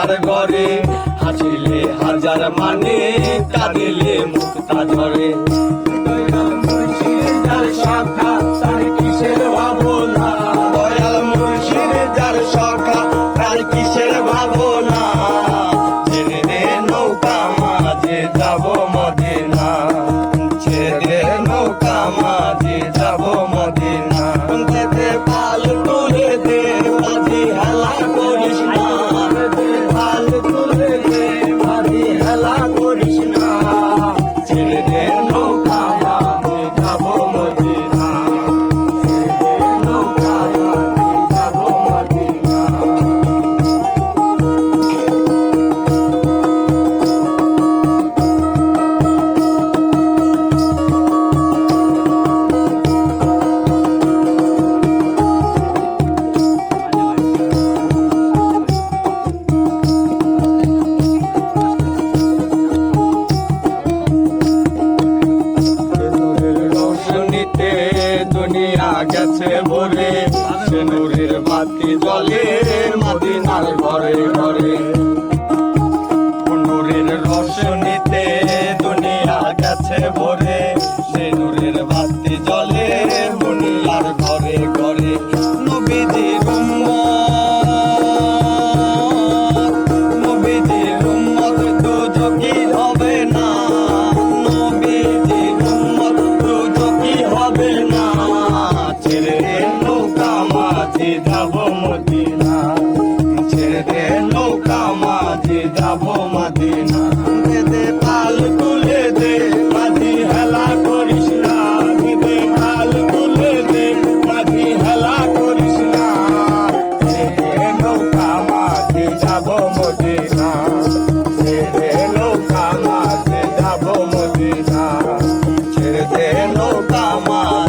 তার ঘরে, হাসিলে হাজার মানে, কাঁদিলে মুক্তা ঝরে। দয়াল মুর্শিদ যার শাখা তার কিসের ভাবনা, দয়াল মুর্শিদ যার শাখা তার কিসের ভাবনা। ছেড়ে দে নৌকা মাঝে যাব মদিনা, ছেড়ে দে নৌকা মাঝে যাব মদিনা। দে পাল তুলে দে মাঝি হেলা করিস না, পাল তুলে দে মাঝি হেলা করিস না। ছেড়ে দে নৌকা মাঝে যাব মদিনা, ছেড়ে দে নৌকা মাঝে যাব মদিনা। রোশনীতে দুনিয়া গেছে ভরে, সে নূরের বাতি জ্বলে মদিনার ঘরে ঘরে। নূরের রোশনীতে দুনিয়া গেছে ভরে, সে নূরের বাতি জ্বলে মদিনার ঘরে ঘরে। নবীজির উম্মত, নবীজির উম্মত দুজকি হবে না, নবীজির উম্মত দুজকি হবে না। ছেড়ে দে নৌকা মাঝে যাব মদিনা, ছেড়ে দে নৌকা মাঝে যাব মদিনা। দে পাল তুলে দে মাঝি হেলা করিস না, দে পাল তুলে দে মাঝি হেলা করিস না। ছেড়ে দে নৌকা মাঝে যাব মদিনা, ছেড়ে দে নৌকা মাঝে যাব মদিনা, ছেড়ে দে নৌকা মাঝে